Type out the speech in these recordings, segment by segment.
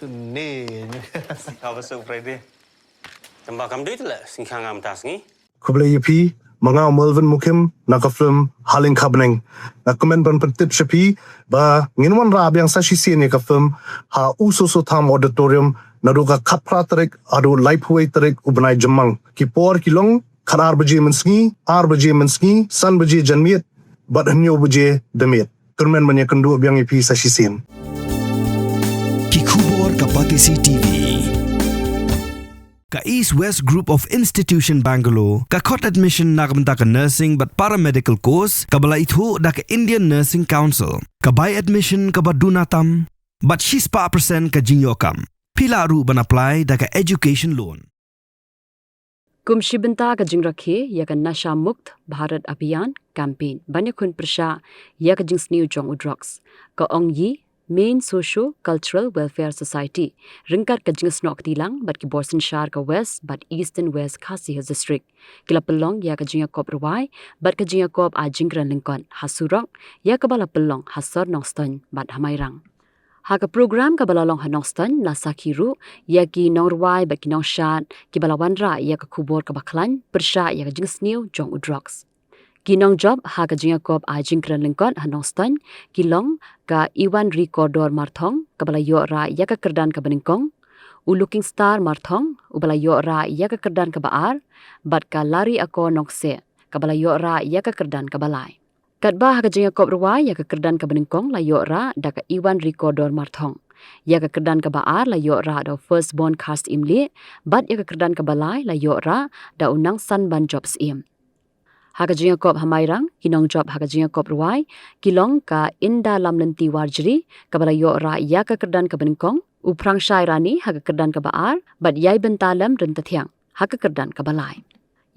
Ni Apa so Friday? Tambah kam duit lah singkang am tas ni. Kublai yepi manga Melvin Mukim naka film Haling Kabneng na komen ban pentip shepi ba nginwan rab yang sa sisi ni ka film ha ususo tham auditorium na ruga kapra tarik adu lifeway tarik ubnai jamang ki por kilong khanar baje mensngi ar baje mensngi san baje janmiet bad hanyo baje demiet turmen manya kendu biang yepi sa sisin Kikubor Kapatisi TV Ka East West Group of Institution Bangalore, ka court admission na kamta ka nursing but paramedical course, ka bala itu da ka Indian Nursing Council, ka by admission ka ba dunatam, but she's pa percent ka jinyokam. Pila ru ban apply da ka education loan. Kumshibanta ka jing rakhe ya ka nasha mukt Bharat Abhiyan campaign banya kun prasha ya ka jing snew jong drugs ka ong yi Main Socio Cultural Welfare Society ringkar ka jing snok tilang bat ki Borson Shar ka West but East and West Khasi district kila pelong ya ka jinga kop ruwai bat ka jinga kop a jingran lingkon hasurok ya ka bala pelong hasor nongston bat hamairang ha ka program ka bala long hanoston la sakiru ya ki norwai bat ki nongshat ki bala wanra ya ka kubor ka baklan persha ya ka jing snew jong drugs Kinong job ha ka jinga kop a jingran lingkon hanostan kilong ka Iwan Recordor Marthong kabala yo ra ya ka kerdan ka beningkong u Looking Star Marthong ubala yo ra ya ka kerdan ka baar bat ka lari ako nokse kabala yo ra ya ka kerdan ka balai katba ha ka jinga kop ruwa ya ka kerdan ka beningkong la yo ra da ka Iwan Recordor Marthong ya ka kerdan ka baar la yo ra da first born cast imli bat ya ka kerdan ka balai la yo ra da unang sanban jobs im Haka jinga kop hamairang, kinong job haka jinga kop ruwai, kilong ka inda lamlanti warjri, kabala yo ra ya ka kerdan ka beningkong, uprang syairani haka kerdan ka baar, bat yai bentalam rentathiang, haka kerdan ka balai.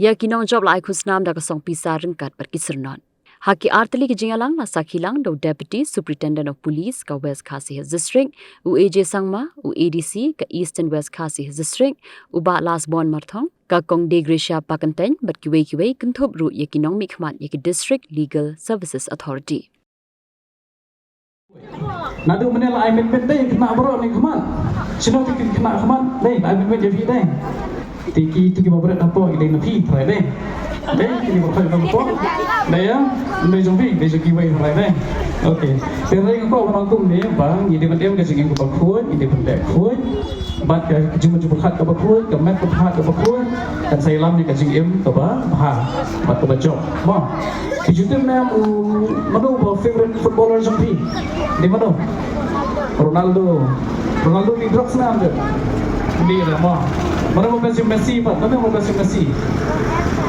Ya kinong job la ikusnam da ka song pisa ringkat berkisirnon. Haki artali ki jinga lang la sakhilang do Deputy Superintendent of Police ka West Khasi District, u AJ Sangma, u ADC ka East and West Khasi District, u ba last born marthong, ka kong de Grisha Pakanten bat kiwe kenthop ru ye kinong mikmat ye ki District Legal Services Authority. Nadu menela ai men dai kena bro ni khaman. Sino ti kena khaman dai ai men je fi dai. Tiki babre apo ile na fi thrai dai. Dai tiki babre apo. Dai ya, dai jombi dai joki wai thrai dai. Okay. Pero ko orang kum ni bang ide mendem ke singing ko bakhuan ide pendek khuan. Bat ke jumpa khat ke bakhuan ke mat ke khat ke bakhuan kan saya lam ni ke singim ke ba ha bat ke bajok. Mo. Kijutem na mano ba favorite footballer jombi. Di mana? Ronaldo di drugs na anda. Di mana? Mana mau Messi pak? Mana mau Messi?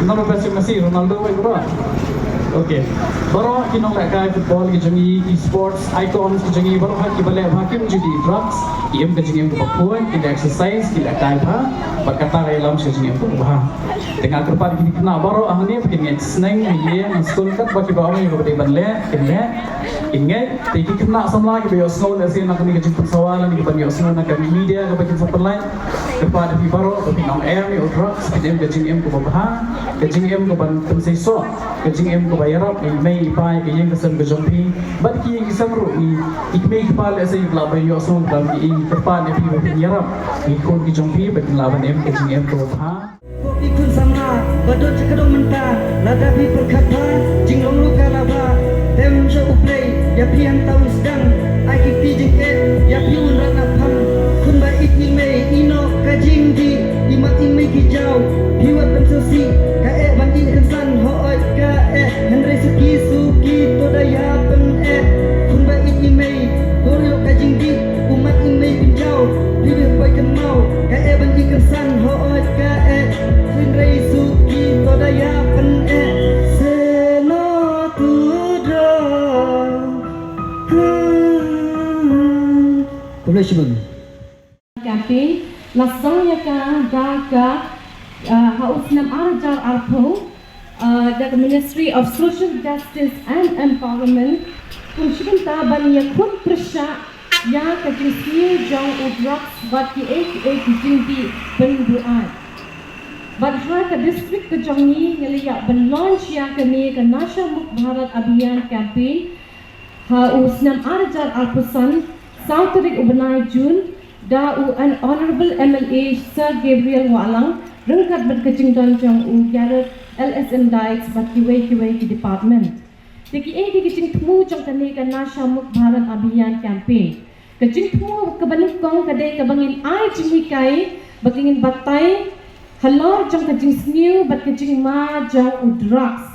Mana mau Messi? Ronaldo wei bro. Okay. Baru kinong lekai football kejangi e-sports icons kejangi baru hak kibale hakim jadi drugsiem kejangi untuk perempuan tidak exercise tidak kai ha berkata dalam kejangi untuk bah dengan kerpat kini kena baru ahli begini seneng ye masuk kat bagi bawa yang berbeda banle kene ingat tiki kena sama lagi bayo snow nasi nak kini kejangi persoalan di bayo snow nak kini media ke bagi supply kerpat di baru bagi nong air ni drugs kejangi untuk bah kejangi untuk pensaiso kejangi untuk bayarap may ipay kayang kasam kajampi bat kiyang isang ro ikmay kipal sa iblaban yo so dam i kerpan ni bayarap ikon kajampi bat laban kajing to ha ikun sama badot cakadong menta ladapi perkata jinglong luka laba tem jo uplay ya pian tahu sedang ai kijing ya piun rana pham kun ba ikni may ino kajing di imat imay kijau hiwat pensosi ka bang in kansan hoot ka Henry suki to daya pen kun ba ikni may goryo kajing di umat imay kijau hiwat boy kenau ka bang in kansan hoot ka Henry suki to daya pen seno tudra Congratulations. Campaign lasangnya ka daga haus nam arjar arpo the Ministry of Social Justice and Empowerment kunshibin taban ya kun prasha ya ka jisiye jong udrox bat ki ek jindi benduan bat ha ka district ka jongi ngaliya ban launch ya ka ni ka Nasha Mukt Bharat Abhiyan campaign haus nam arjar arposan South Tarik Ubnai June da u an honorable MLA Sir Gabriel Walang rengkat berkecing don jong u Garrett LSM Dykes bat kiwai ki department. Deki di kecing temu jong kane ka Nasha Mukt Bharat Abhiyan campaign. Kecing temu kebaling kong kadai kabangin ai jimikai bagingin batai halor jong kecing snew bat kecing ma jong u drugs.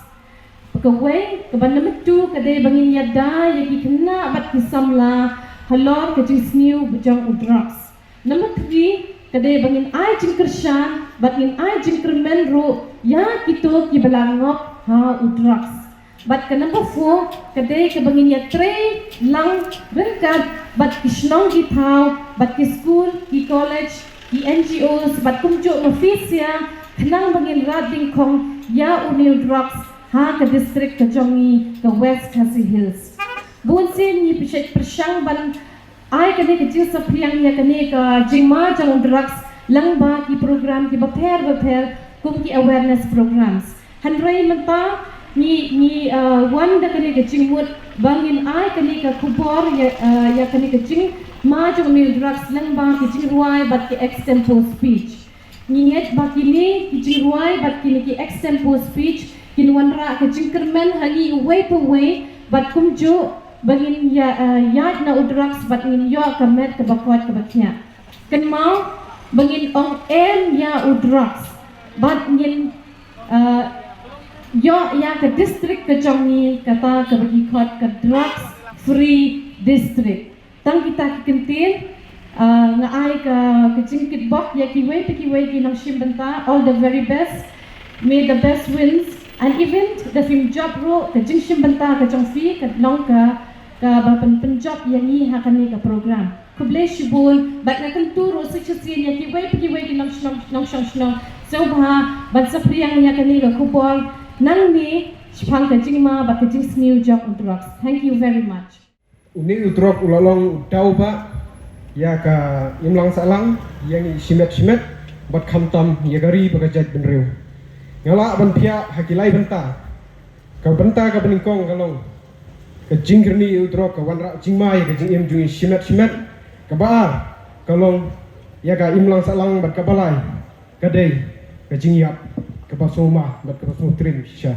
Pekawai kebanam tu kadai bangin yada yaki kena bat kisamla halor kecing snew jong u drugs. Number 3 kadai bangin ai jing kershan bagin ai jing kermen ro ya kito ki balangop ha u drugs. But ke number 4, kadai ke bangin ya tray lang rengkat bat ki shnong ki thau, bat ki school, ki college, ki NGOs, bat kumjuk mafisia, kenang bangin rading kong ya unil drugs ha ke district ke Jongi ke West Khasi Hills. Bun sin ni pishet persyang ban ai kadai ke jing sapriang ya kane ke jingma jang drugs lang ba ki program ki baper kum ki awareness programs. Hanrai menta ni wan da kani kecing mut bangin ai kani ka kubor ya kani kecing ma jong mil drugs lang bang kecing ruai bat ki extempo speech ni net bakini kecing ruai bat ki extempo speech kin wanra kecing kermen hangi way to way bat kumju bangin ya na drugs bat ngin yo kamet ka bakwat ka baknya kan mau bangin ong ya drugs bat ngin yo ya ke district ke Jongi kata ke bagi kot ke drugs free district tang kita kentin ngai ke jingkit bok ya kiwe ki nang shimbenta all the very best, may the best wins and event the film job ro ke jing shimbenta ke jongfi ke long ke bapan penjob yang ni hakani ke program kuble shibul bat na tentu ro seksien ya kiwe ki nang shong so ba bat sapriang ya kani ke kubol nang ni shpang ka jingma ba ka jing snew job drugs. Thank you very much. Uni utrok ulalong dau ba ya ka imlang salang yang shimet bat khamtam ya gari ba ka jaj benriu ngala ban pia hakilai benta ka beningkong kalong ka jinggerni utrok ka wanra jingma ya ka jing im jung shimet ka ba kalong ya ka imlang salang bat ka balai ka dei ka jing yap ke basoma bat ke basoma trim sha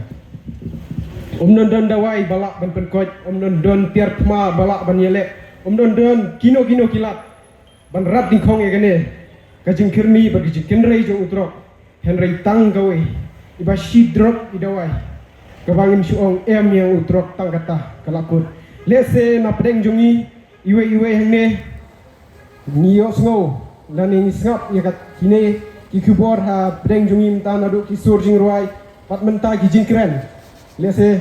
don dawai balak ban penkoj don tiar khma balak ban yelek don kino kilat ban rat dingkhong egane ka jingkirni ba ki kenrei jo utrok henrei tang gawe iba shi drop idawai ka bangin suong yang utrok tang kata kalakut lese na pedeng jongi iwe hangne niyo sngo laning ngap ya kat kine ki kubor ha pedeng jungim tan adu ki surjing ruai pat menta ki jingkren lese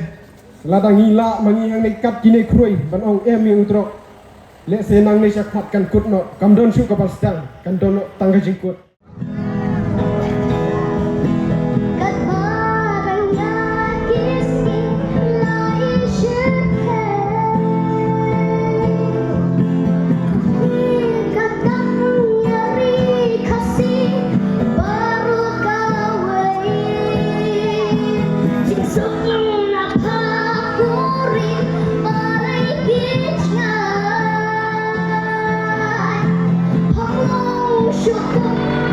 ladang ila mangi hang nekat kine kroi ban ong yang utrok lese nang ne syakhat kan kutno kamdon su kapal sedang kan dono tangga jingkut Sugar.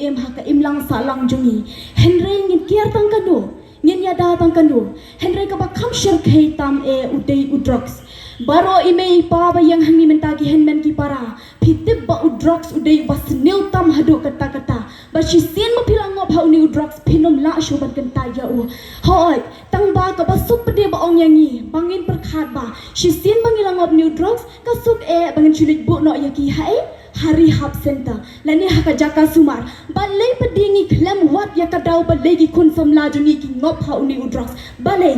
em ha ka imlang salang jungi Henry ngin kiar tang kanu ngin ya da tang kanu Henry ka ba kam shir khei tam e udei udrox baro ime pa ba yang hangi mentagi henmen ki para pitib ba udrox udei ba snil tam hadu kata kata ba shi sin ma pilang ngop hau ni udrox pinom la shubat kenta ya u hoi tang ba ka ba sup de ba ong yangi bangin perkhat ba shi sin bangilang ngop ni udrox ka sup e bangin chulik bu no ya ki hai hari hub center lani haka jaka sumar balai pedingi klem wat ya kadau balai gi kun somla jungi ki ngop hau ni udrox balai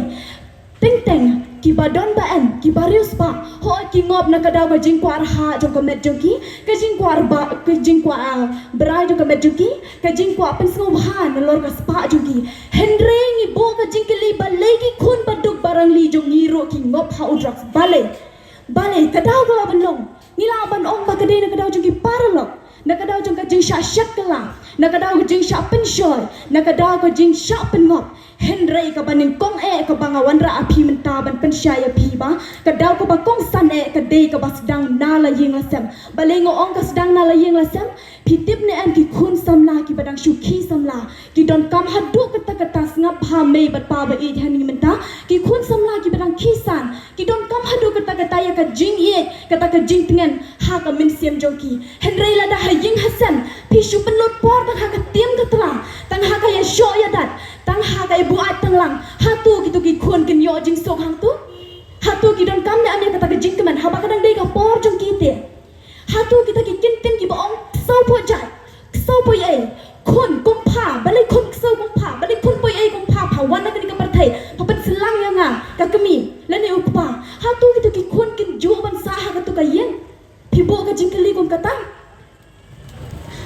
teng teng ki badon ba en ki barius ba ho ki ngop na kadau ba jing kwar ha jong komet joki ka jing kwar ba ka jing kwa brai jong komet joki ka jing kwa pen sngop ha na lor ka spa joki Henry ngi bo ka jing kili balai gi kun baduk barang li jong ngi ro ki ngop hau udrox balai kadau ga banlong nila ban ong ba kadai na kadau jong ki paralok na kadau jong ka jing sha shakla na kadau jing sha pen shoy na kadau ka jing sha pen ngop Henry ka baning kong e ka bangawan ra api menta ban pen shaya pi ba ka dau ka ba kong san e ka dei ka ba sedang nala yeng lasem balengo ong ka sedang nala yeng lasem pitip ne an ki khun samla ki badang shuki samla ki don kam hadu kata kata ngap ha me bat pa ba e hani menta ki khun samla ki badang kisan ki don kam hadu kata kata ya ka jing ye kata ka jing tengen ha ka min siam joki Henry la da ha yeng hasan pi shu pen lot por tang ha ka tiam ka tra tang ha ka ya sho ya dat tang ha ka ibu at tang lang hatu gitu ki khun kin yo jing sok hang tu hatu ki don kam ne ame kata ka jing keman ha ba kadang dei ka por jong ki te hatu kita ki kin tin ki ba ong sau po jai sau po ai khun kong pha balai khun sau kong pha balai khun po ai kong pha pha wan na ka ni ka parthai pa pen selang ya nga ka kemi la ne ukpa hatu gitu ki khun kin ju ban sa ha ka tu ka yen pi bo ka jing kali kong kata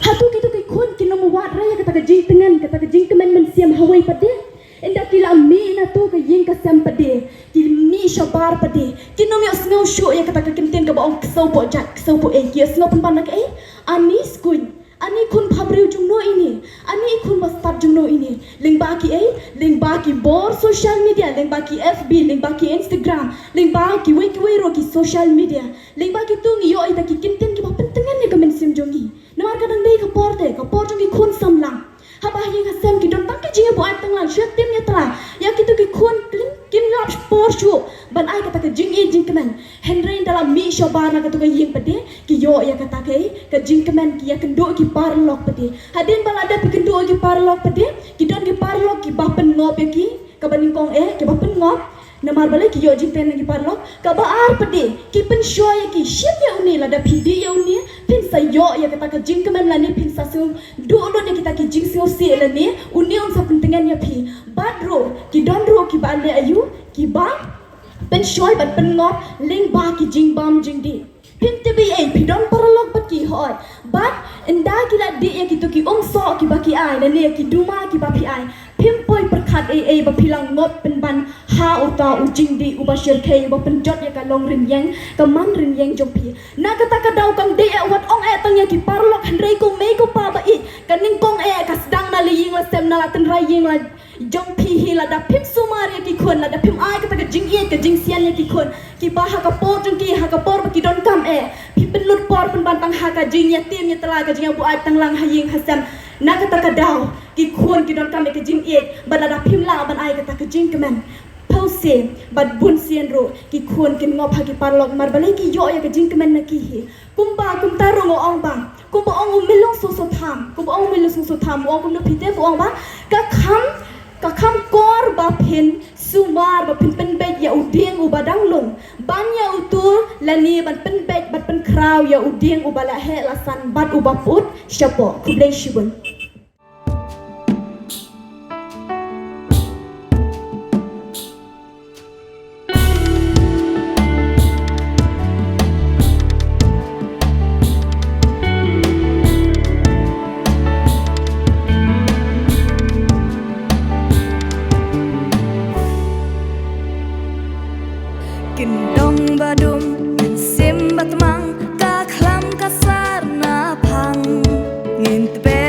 hatu gitu ki khun kin no wat raya kata ka jing tengan kata ka jing keman men siam hawai pade enda kila mi na tu ka yeng ka sam pade ki mi shabar pade ki no mi osngau shu ya kata ka kinten ka ba ong sau po jat sau po e ki osngau pan pan ka e ani skun ani khun phabriu jung no ini ani khun bas pat jung no ini ling ba ki bor social media ling ba ki FB ling ba ki Instagram ling ba ki wei ro ki social media ling ba ki tung yo ita ki kinten ki ba pentengan ni ka men sim jongi namar kadang dei ka por jong ki khun samlang haba yeng hasam ki don tang ki jinga bu at tang lang syat tim ya tra ya ki tu ki khun kim lap por shu ban ai kata ka jing e jing kemen Henry dalam mi shoba na ka tu ka yeng pade ki yo ya kata ka jing kemen ki ya kendo ki parlok pade hadin balada pi kendo ki parlok pade ki don ki parlok ki ba pen ngop ya ki ka baning kong e ki ba pen ngop namar balai ki yo jing ten ki parlok ka ba ar pade ki pen show ya ki shit ya uni la da pidi ya uni pin sa yo ya kata ka jing kemen la ni pin sa su do ne kita ki jing so se la ni uni on sa pentengan ya pi badro ki don ro ki ba le ayu ki ba pen shoy bat pen ngop ling ba ki jing bam jing di pin te bi e pi don paralok bat ki hoy bat inda ki la di ya ki tu ki ong so ki ba ki ai la ne ki duma ki ba pi ai pim poi perkhat e ba pilang ngop pen ban ha uta u jing di u ba shir khei ba pen jot ya ka long rin yang ka man rin yang jong pi na kata ka dau kang de wat ong e tang ya ki parlok Henry ko me ko pa ba i ka ning kong e ka sedang na li ying la sem na la ten rai ying la jong pi hi la da pim sumar ya ki khun la da pim ai kata ka jing e ka jing sian ya ki khun ki ba ha ka por jong ki ha ka por ba ki don kam e pi pen lut por pen ban tang ha ka jing ya tim ya tala ka jing bu ai tang lang ha ying ha sem na kata ka dau ki khun ki don kam e ka jing e ba la da pim la ban ai kata ka jing kemen pause bat bun sien ro ki khun kin ngop ha ki parlok mar balai ki yo ya ka jing kemen na ki hi kumba kum ta ro ngo ong ba kumba ong milong so tham kumba ong milong so tham ong kum no pite fu ong ba ka kham kor ba phin sumar ba phin pen bet ya udieng u badang long ban ya utur lani ban pen bet bat pen kraw ya udieng u bala he la san bat u ba put shapo kublai shibun Gendong badum sim batmang ka khlam ka sar na phang ngin te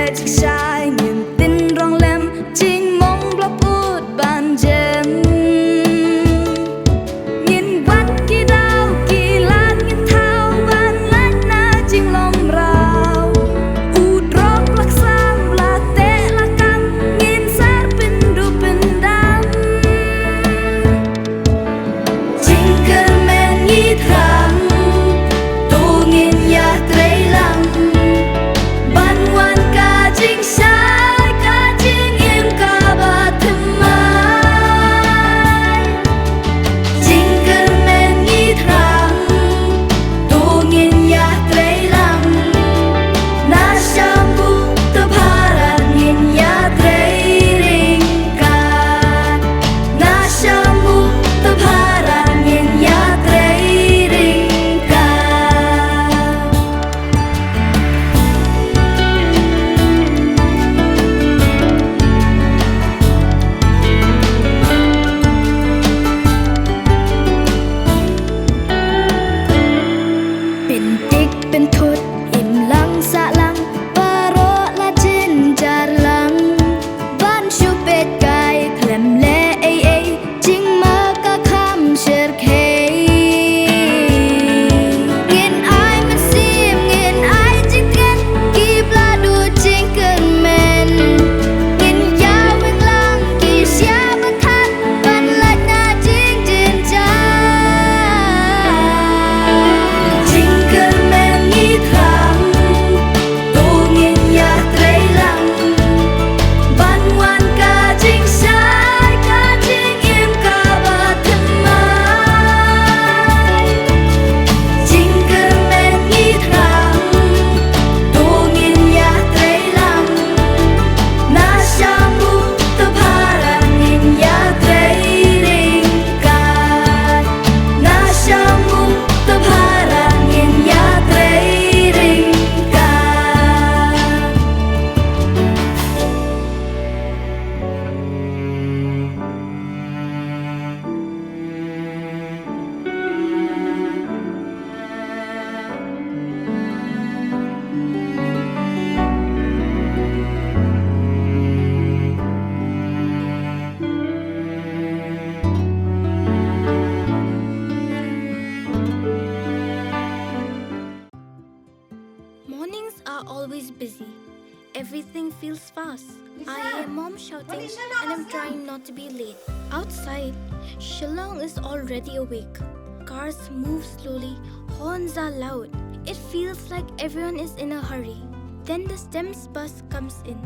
feels fast. I hear mom shouting and I'm trying not to be late. Outside, Shillong is already awake. Cars move slowly, horns are loud. It feels like everyone is in a hurry. Then the STEMS bus comes in,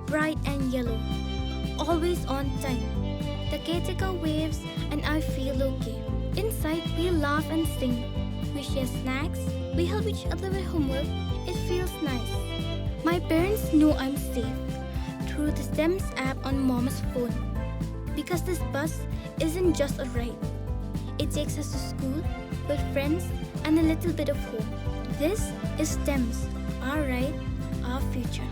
bright and yellow, always on time. The caretaker waves and I feel okay. Inside, we laugh and sing. We share snacks, we help each other with homework. It feels nice. My parents know I'm safe through the STEMS app on mom's phone. Because this bus isn't just a ride. It takes us to school with friends and a little bit of hope. This is STEMS, our ride, our future.